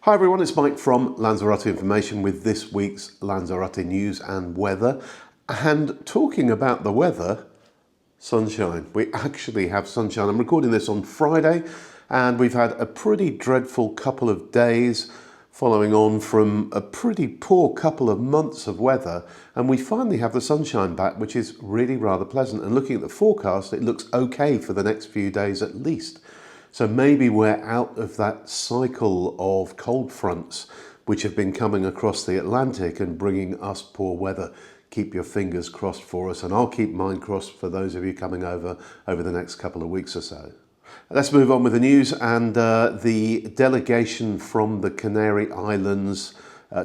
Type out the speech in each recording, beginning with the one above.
Hi everyone, it's Mike from Lanzarote Information with this week's Lanzarote news and weather. And talking about the weather, sunshine. We actually have sunshine. I'm recording this on Friday and we've had a pretty dreadful couple of days following on from a pretty poor couple of months of weather, and we finally have the sunshine back, which is really rather pleasant. And looking at the forecast, it looks okay for the next few days at least. So maybe we're out of that cycle of cold fronts which have been coming across the Atlantic and bringing us poor weather. Keep your fingers crossed for us, and I'll keep mine crossed for those of you coming over the next couple of weeks or so. Let's move on with the news, and the delegation from the Canary Islands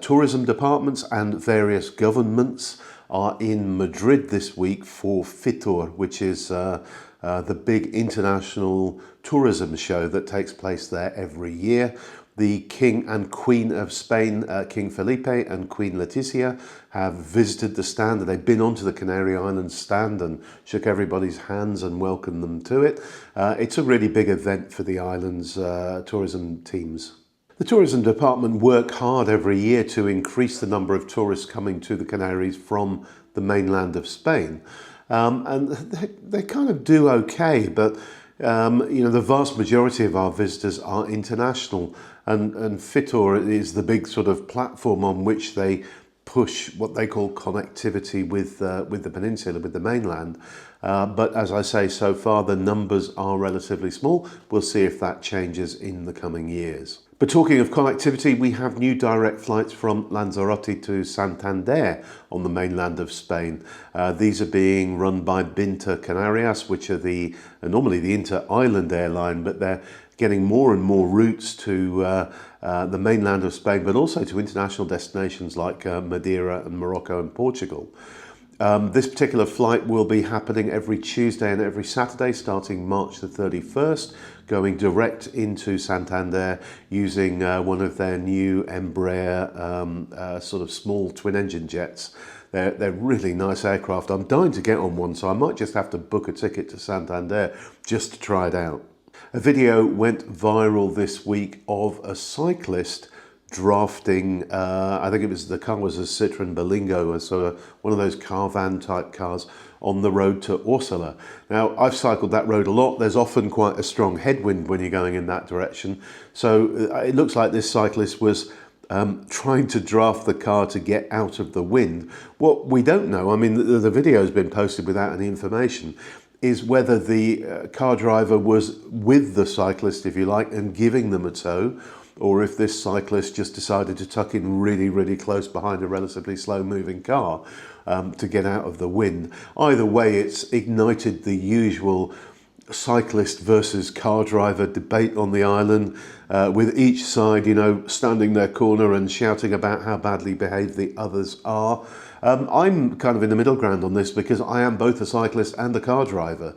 tourism departments and various governments are in Madrid this week for Fitur, which is the big international tourism show that takes place there every year. The King and Queen of Spain, King Felipe and Queen Letizia, have visited the stand. They've been onto the Canary Islands stand and shook everybody's hands and welcomed them to it. It's a really big event for the island's tourism teams. The tourism department work hard every year to increase the number of tourists coming to the Canaries from the mainland of Spain. And they kind of do okay, but the vast majority of our visitors are international, and Fitur is the big sort of platform on which they push what they call connectivity with the peninsula, with the mainland. But as I say, so far the numbers are relatively small. We'll see if that changes in the coming years. But talking of connectivity, we have new direct flights from Lanzarote to Santander on the mainland of Spain. These are being run by Binter Canarias, which are normally the inter-island airline, but they're getting more and more routes to the mainland of Spain, but also to international destinations like Madeira and Morocco and Portugal. This particular flight will be happening every Tuesday and every Saturday starting March the 31st, going direct into Santander using one of their new Embraer sort of small twin-engine jets. They're really nice aircraft. I'm dying to get on one, so I might just have to book a ticket to Santander just to try it out. A video went viral this week of a cyclist drafting, I think the car was a Citroen Berlingo, so one of those caravan type cars on the road to Ursula. Now, I've cycled that road a lot. There's often quite a strong headwind when you're going in that direction. So it looks like this cyclist was trying to draft the car to get out of the wind. What we don't know, I mean, the video has been posted without any information, is whether the car driver was with the cyclist, if you like, and giving them a tow, or if this cyclist just decided to tuck in really, really close behind a relatively slow-moving car to get out of the wind. Either way, it's ignited the usual cyclist versus car driver debate on the island, with each side, standing their corner and shouting about how badly behaved the others are. I'm kind of in the middle ground on this because I am both a cyclist and a car driver.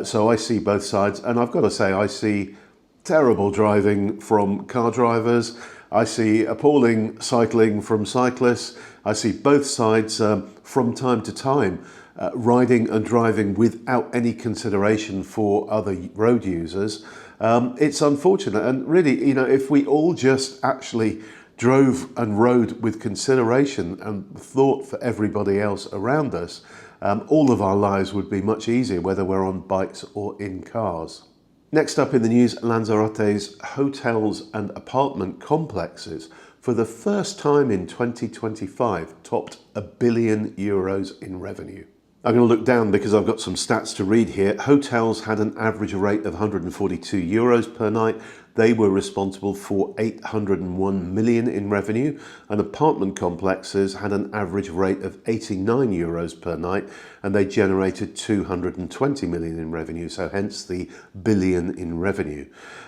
So I see both sides, and I've got to say I see terrible driving from car drivers. I see appalling cycling from cyclists. I see both sides from time to time riding and driving without any consideration for other road users. It's unfortunate, and really, if we all just actually drove and rode with consideration and thought for everybody else around us, all of our lives would be much easier, whether we're on bikes or in cars. Next up in the news, Lanzarote's hotels and apartment complexes for the first time in 2025 topped €1 billion in revenue. I'm going to look down because I've got some stats to read here. Hotels had an average rate of €142 per night. They were responsible for 801 million in revenue, and apartment complexes had an average rate of €89 per night, and they generated 220 million in revenue, so hence the billion in revenue.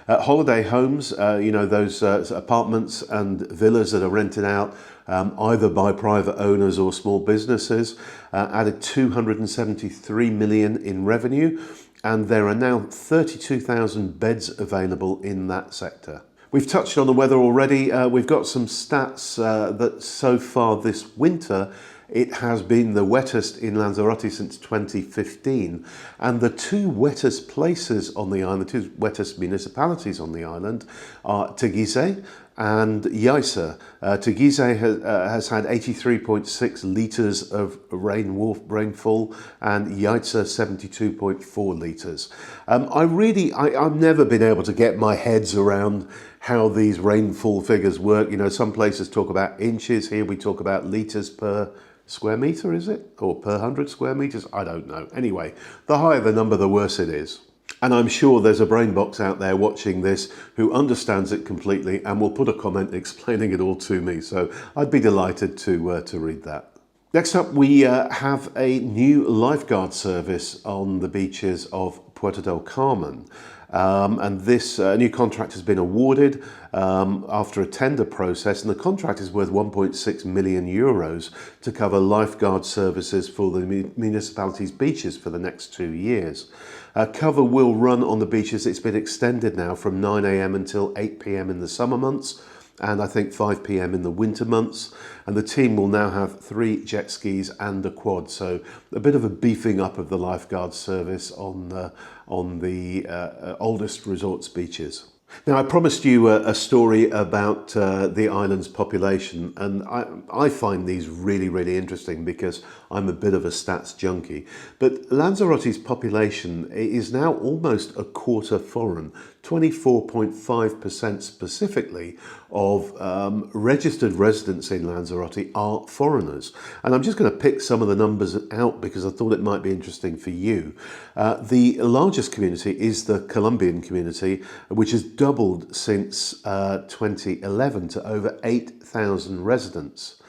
Holiday homes, those apartments and villas that are rented out either by private owners or small businesses, added 273 million in revenue. And there are now 32,000 beds available in that sector. We've touched on the weather already. We've got some stats that so far this winter, It has been the wettest in Lanzarote since 2015, and the two wettest places on the island, the two wettest municipalities on the island are Teguise and Yaisa. Teguise has had 83.6 litres of rainfall, and Yaisa 72.4 litres. I've never been able to get my heads around how these rainfall figures work. You know, some places talk about inches, here we talk about litres per square metre, is it? Or per 100 square metres? I don't know. Anyway, the higher the number, the worse it is. And I'm sure there's a brain box out there watching this who understands it completely and will put a comment explaining it all to me. So I'd be delighted to read that. Next up, we have a new lifeguard service on the beaches of Puerto del Carmen. And this new contract has been awarded after a tender process, and the contract is worth 1.6 million euros to cover lifeguard services for the municipality's beaches for the next 2 years. Cover will run on the beaches. It's been extended now from 9 a.m. until 8 p.m. in the summer months, and I think 5 p.m. in the winter months. And the team will now have 3 jet skis and a quad, so a bit of a beefing up of the lifeguard service on the oldest resorts beaches. Now, I promised you a story about the island's population, and I find these really, really interesting because I'm a bit of a stats junkie. But Lanzarote's population is now almost a quarter foreign. 24.5% specifically of registered residents in Lanzarote are foreigners. And I'm just going to pick some of the numbers out because I thought it might be interesting for you. The largest community is the Colombian community, which has doubled since 2011 to over 8,000 residents.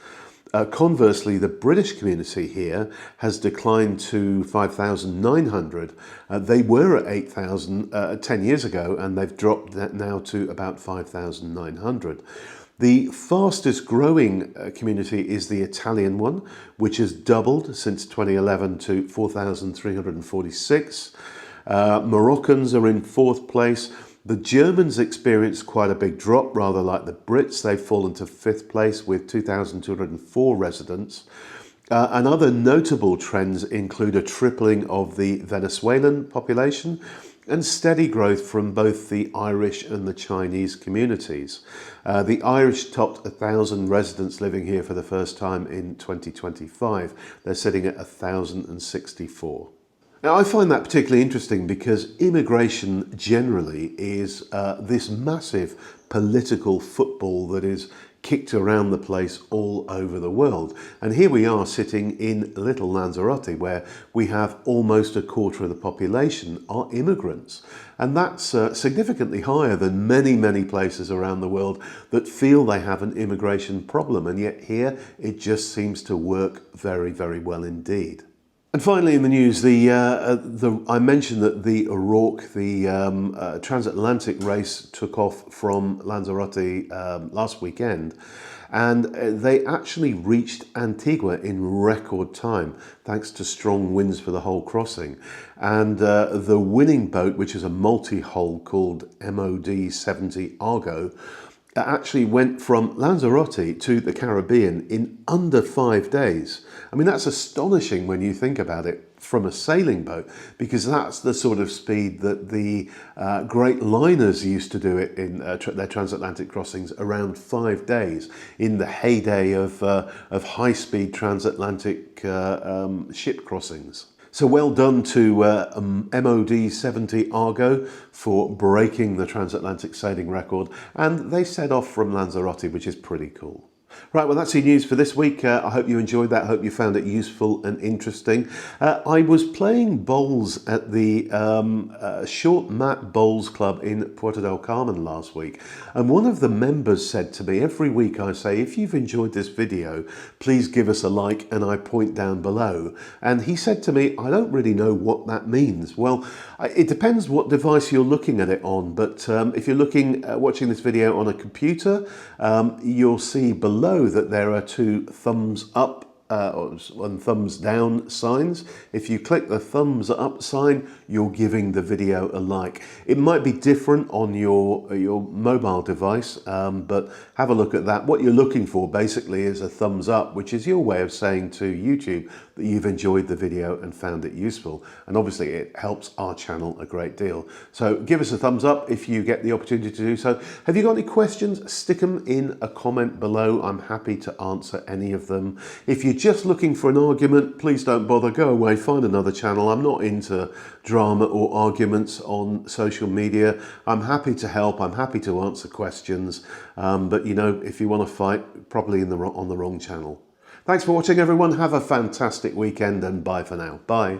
Conversely, the British community here has declined to 5,900. They were at 8,000 10 years ago, and they've dropped that now to about 5,900. The fastest growing community is the Italian one, which has doubled since 2011 to 4,346. Moroccans are in 4th place. The Germans experienced quite a big drop, rather like the Brits. They've fallen to 5th place with 2,204 residents. And other notable trends include a tripling of the Venezuelan population and steady growth from both the Irish and the Chinese communities. The Irish topped 1,000 residents living here for the first time in 2025. They're sitting at 1,064. Now, I find that particularly interesting because immigration generally is this massive political football that is kicked around the place all over the world. And here we are sitting in little Lanzarote, where we have almost a quarter of the population are immigrants. And that's significantly higher than many, many places around the world that feel they have an immigration problem. And yet here it just seems to work very, very well indeed. And finally in the news, I mentioned that the Rourke, the transatlantic race, took off from Lanzarote last weekend, and they actually reached Antigua in record time thanks to strong winds for the whole crossing. And the winning boat, which is a multi-hull called MOD 70 Argo, actually went from Lanzarote to the Caribbean in under 5 days. I mean, that's astonishing when you think about it from a sailing boat, because that's the sort of speed that the great liners used to do it in their transatlantic crossings, around 5 days in the heyday of high-speed transatlantic ship crossings. So well done to MOD 70 Argo for breaking the transatlantic sailing record, and they set off from Lanzarote, which is pretty cool. Right, well, that's your news for this week. I hope you enjoyed that. I hope you found it useful and interesting. I was playing bowls at the Short Mat Bowls Club in Puerto del Carmen last week. And one of the members said to me, every week I say, if you've enjoyed this video, please give us a like, and I point down below. And he said to me, I don't really know what that means. Well, it depends what device you're looking at it on. But if you're watching this video on a computer, you'll see below that there are 2 thumbs up and thumbs down signs. If you click the thumbs up sign, you're giving the video a like. It might be different on your mobile device, but have a look at that. What you're looking for basically is a thumbs up, which is your way of saying to YouTube that you've enjoyed the video and found it useful. And obviously it helps our channel a great deal. So give us a thumbs up if you get the opportunity to do so. Have you got any questions? Stick them in a comment below. I'm happy to answer any of them. If you're just looking for an argument, please don't bother. Go away, find another channel. I'm not into drama or arguments on social media. I'm happy to help. I'm happy to answer questions. But you know, if you want to fight, probably on the wrong channel. Thanks for watching, everyone. Have a fantastic weekend and bye for now. Bye.